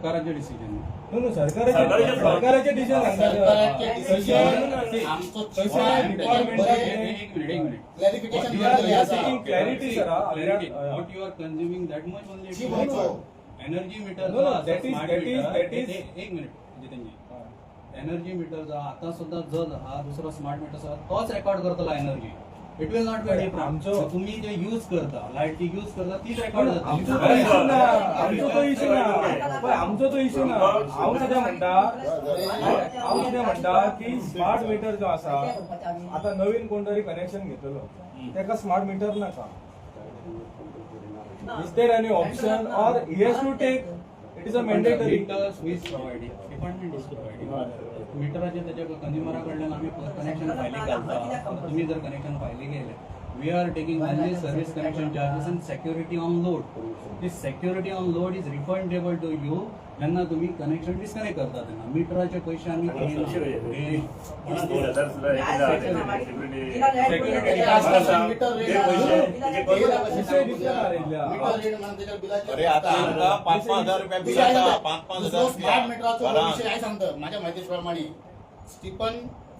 सरकाराचे डिसिजन सरकाराचे decision clarity sir what you are consuming that much only energy meter एक minute जितेंजी energy meter आता सुद्धा जर हा दुसरा स्मार्ट मीटर तोच रेकॉर्ड करतला energy it will not be different तुम्ही जे यूज करता लाईट ती यूज करता तीच रेकॉर्ड जाता आमचो तो इशू ना हांव सध्या म्हणटा की स्मार्ट मीटर जो आसा आता नवीन कोण तरी कनेक्शन घेतलो तेका स्मार्ट मीटर नाका is there any option or he has to take it is a mandatory department is providing मीटराचे त्याच्या कंझ्युमराकडल्यान आम्ही कनेक्शन फायली घालता तुम्ही जर कनेक्शन फायली गेले we are taking only service connection charges and security on load. This security on load is refundable to you ज्यांना तुम्ही कनेक्शन डिस्कनेक्ट करता त्यांना मीटरचे पैसे आम्ही माझ्या माहितीप्रमाणे स्टीफन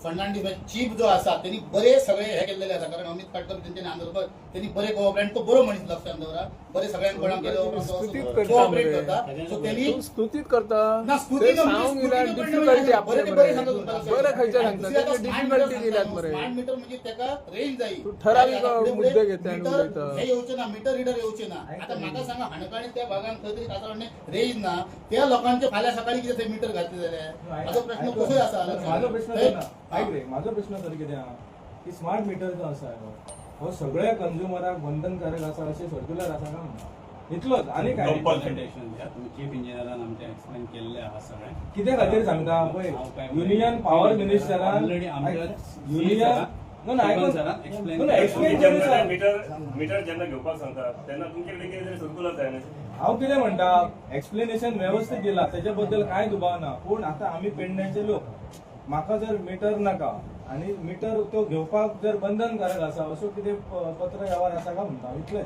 फर्नांडिस चीफ जो असा त्यांनी बरे सगळे हे केलेले आसा कारण अमित काटकर त्यांच्या आंदोलन त्यांनी बरे कोऑपरेट तो बरो मनीस लक्षात दवरा बरे सगळ्यांकडून केले कोऑपरेट करता सो त्यांनी स्तुतीत करता ना स्तुती सांगूंक गेल्यार डिफिकल्टी आपले बरे खंयच्या सांगता त्याची डिफिकल्टी दिल्यात मरे स्मार्ट मीटर म्हणजे त्याका रेंज जाई ठराविक मुद्दे घेता आणि उलयता हे येवचे ना मीटर रीडर येवचे ना आता म्हाका सांगा हाणकाणी त्या भागांत खंय तरी कासावणे रेंज ना त्या लोकांचे फाल्या सकाळी कितें थंय मीटर घातले जाल्यार माझो प्रश्न कसो आसा माझो प्रश्न सर कितें आहा की स्मार्ट मीटर जो आसा हो सगळ्या कंझ्युमराक बंधनकारक आसा अशें सर्क्युलर आसा काय म्हणटा इतलोच आनी काय प्रेझेंटेशन द्या तुम्ही चीफ इंजिनियरान आमच्या एक्सप्लेन केल्ले आहा सगळें कित्या खातीर सांगता पळय युनियन पॉवर मिनिस्टरान ऑलरेडी आमच्या मीटर जेन्ना घेवपाक सांगता तेन्ना तुमचे कडेन सर्क्युलर जाय हांव कितें म्हणटा एक्सप्लेनेशन व्यवस्थित दिला त्याच्या बद्दल कांय दुबाव ना पूण आतां आमी पेडण्याचे लोक म्हाका जर मीटर नाका आणि मीटर तो घेवपाक जर बंधनकारक आसा असो कितें पत्र व्यवहार आसा काय म्हणटा इतलेंच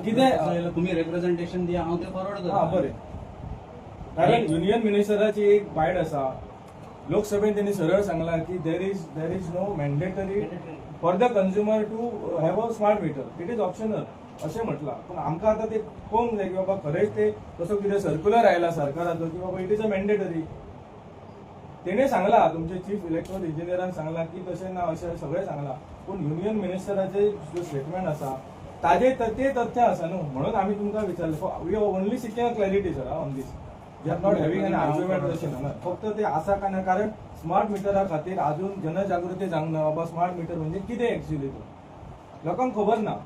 कितें तुम्ही रिप्रेझेंटेशन दिया हांव ते फॉरवर्ड करता बरें कारण युनियन मिनिस्टराची एक बायट आसा लोकसभेन त्यांनी सरळ सांगला की there is no mandatory for the consumer to have a smart meter it is optional अशें म्हटलां पण आमकां आतां ते पळोवंक जाय की बाबा खरेंच ते तसो कितें सर्क्युलर आयला सरकाराचो की बाबा इट इज अ मॅन्डेटरी तेणे सांगला तुमचे चीफ इलेक्ट्रॉनिक इंजिनियरान सांगला की तशें ना अशें सगळें सांगला पण युनियन मिनिस्टराचे जो स्टेटमेंट आसा ताजे ते तथ्य आसा न्हू म्हणून आमी तुमकां विचारले we are only seeking a clarity sir on this we are not having an argument अशें ना फक्त ते आसा काय ना कारण स्मार्ट मिटरा खातीर अजून जनजागृती जावंक बाबा स्मार्ट मिटर म्हणजे कितें एक्चुअली तो लोकांक खबर ना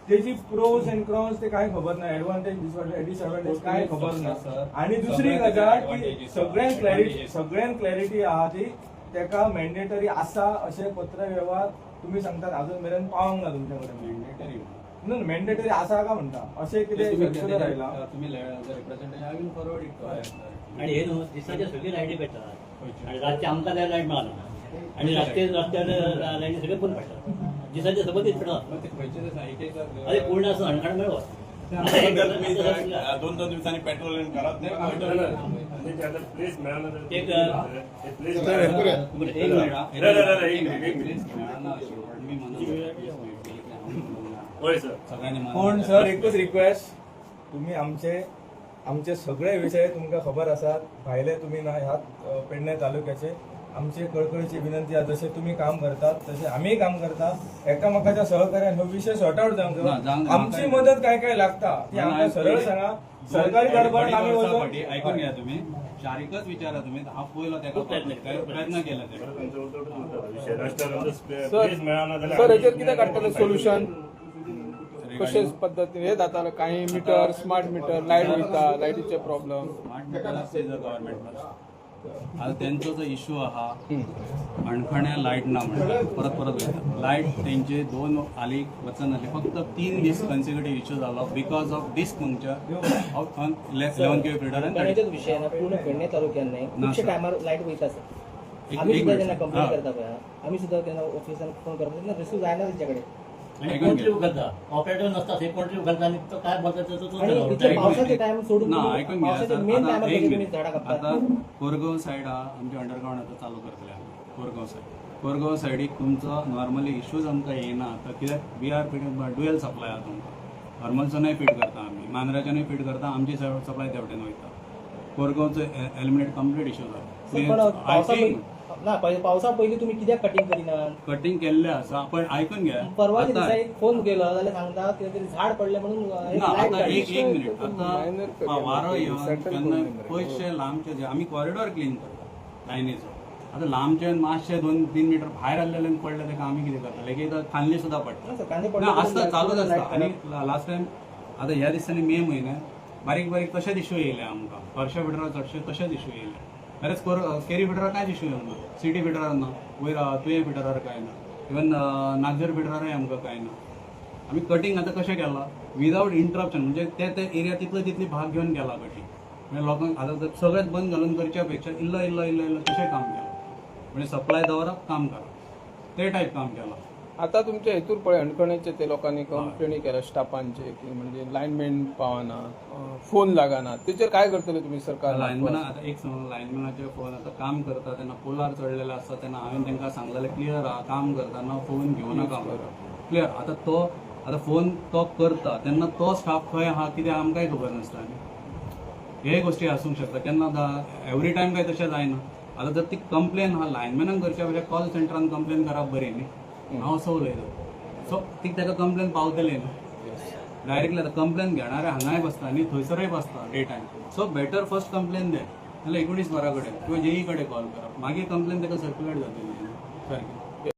तेजी प्रोज एंड क्रॉन्स ते काय खबर ना एडवांटेज डिसएडवांटेज काय खबर ना आणि दुसरी गजाल की सगळ्यांक क्लॅरिटी आहा ती तेका मॅन्डेटरी आसा अशें पत्र व्यवहार तुम्ही सांगतात अजून मेरेन पावंक ना तुमच्या कडेन मॅन्डेटरी आसा का म्हणटा अशें कितें सर्क्युलर आयला तुम्ही representation I will forward it आणि हे न्हू दिसाचे सगळी लायटी पेटतात आणि रातचे आमकां जाय लायट मेळना आणि रस्त्यार लायटी सगळे बंद पडटात दिसाचे सबंदीत पेटतात अरे पूर्ण असं हणकाण मेळवा 2-2 दिवसांनी पेट्रोल करत पण सर एकच रिक्वेस्ट तुम्ही आमचे सगळे विषय तुमकां खबर आसात भायले तुम्ही ना ह्या पेडणे तालुक्याचे आमची कळकळीची विनंती आहे जसे तुम्ही काम करतात तसे आम्ही काम करतात एकामेकाच्या सहकार्याने हो विषय सॉर्ट आउट जावंक आमची मदत काय काय लागता ती आमकां सरळ सांगा सरकारी गडबड आम्ही ऐकून घ्या तुम्ही शारिकच विचारा तुम्ही हा पयलो तेका प्रयत्न केला सर हेचेर कितें काडटले सोल्युशन कशे पद्धतीन हे जाताले काही मीटर स्मार्ट मीटर लायट वयता लायटीचे प्रॉब्लेम स्मार्ट मीटर गव्हर्नमेंट आता त्यांचा जो इश्यू आहा अणखण्या लायट ना म्हणटा परत वयता लायट तेंचे 2 हालीं वचन जाले फक्त 3 दीस कन्सिक्युटीव इश्यू जालो बिकॉज ऑफ डिस्क तुमच्या 11 के पिरियडान विषय ना पूर्ण पेडणे तालुक्यान नाही खुबशे टायमार लायट वयता सर आम्ही सुद्धा जेन्ना कंप्लेंट करता पळय आम्ही सुद्धा तेन्ना ऑफिसान फोन करता तेन्ना रिसीव जायना तेंचे कडेन आणि ऐकून कोण घ्या. तरी उघडता ऑपरेटर नसतात हे कोण तरी उघडता आणि तो काय बोलतात तो आणि ठरवतो. इथे ऐकून पावसाचे घ्या. टाइम सोडून ना तुम्ही ऐकून घ्या पावसाचे सर. मेन आता टायमार एक तुम्ही मिनिट. झाडा कापतात आता कोरगाव साईड हा आमचे अंडरग्राऊंड आता चालू करतले आमी कोरगाव साईड. कोरगाव साईडीक तुमचो नॉर्मली इश्यूज आमकां येना तर कित्याक वी आर डुएल सप्लाय आहा तुमकां. हरमलचोनय फीट करता आमी, मांद्राच्यानय फीट करता, आमची सप्लाय तेवटेन वयता. कोरगावचो एलिमिनेट कंप्लीट इश्यू पण जाता. पावसा आय थिंक ना पावसा पयलीं तुम्ही कित्याक कटिंग करिना कटिंग केल्ले आसा पण आयकून घ्या. परवाच्या आता- दिसा एक फोन केलो जाल्यार सांगता कितें तरी झाड पडलें म्हणून एक ना लायट आता काडली. एक मिनिट Minor आता करूया. वारो येवन Settle केन्ना करून घेऊया. पयशे लांबचे जे आमी कॉरिडॉर क्लीन करता लायनीचो. आता लांबचे मातशे 2-3 मीटर भायर आसलेले पडले तेका आमी कितें करता लायक एकदां खांदली सुद्दां पडटा. असं कांदे ना पडले आसता चालूच लायट आसता. आणि काडप. लास्ट टायम आता ह्या दिसांनी मे म्हयन्यात बारीक बारीक तशेच इश्यू येयले आमकां. हर्षा फिटराक चडशे तशेच इश्यू येयले. बरेच केरी फिटरार कांयच इश्यू येवना, सिटी फिटरार ना, वयर तुये फिटरार कांय ना, इवन नागझर फिटरारय आमकां कांय ना. आमी कटिंग आतां कशें केलां विदावट इंटरप्शन म्हणजे ते एरिया तितली भाग घेवन गेला कटिंग. म्हणजे लोकांक आतां जर सगळेंच बंद घालून करच्या पेक्षा इल्लो तशें काम केलां. म्हणजे सप्लाय दवरप काम करप ते टायप काम केलां. आता तुमच्या हेतूर पळय अणकणेचे ते लोकांनी कंप्लेनी केल्या स्टाफांचे की म्हणजे लायनमॅन पावना, फोन लागना, तेचेर काय करतले तुम्ही सरकार? लायनमॅना आता एक समज लायनमॅनाचे फोन आता काम करता तेन्ना पोलार चडलेले आसता तेन्ना हांवें तांकां सांगलेलें क्लियर आहा काम करतना फोन घेवं नाका क्लियर. आता फोन तो करता तेन्ना तो स्टाफ खंय आहा कितें आमकांय खबर नासता न्ही. हे गोश्टी आसूंक शकता केन्ना एवरी टायम काय तशें जायना. आता जर ती कंप्लेन हा लायनमॅनाक करच्या पेक्षा कॉल सेंटरान कंप्लेन करप बरी न्ही. हांव असो उलयतां. सो ती ताका कंप्लेन पावतली न्ही डायरेक्टली. आतां कंप्लेन घेणारे हांगाय बसता न्ही थंयसरय बसता day time. So better first complaint दे नाल्यार 19 वरां कडेन किंवा जेई कडेन कॉल करप मागीर कंप्लेन ताका सर्क्युलेट जातली सारकी.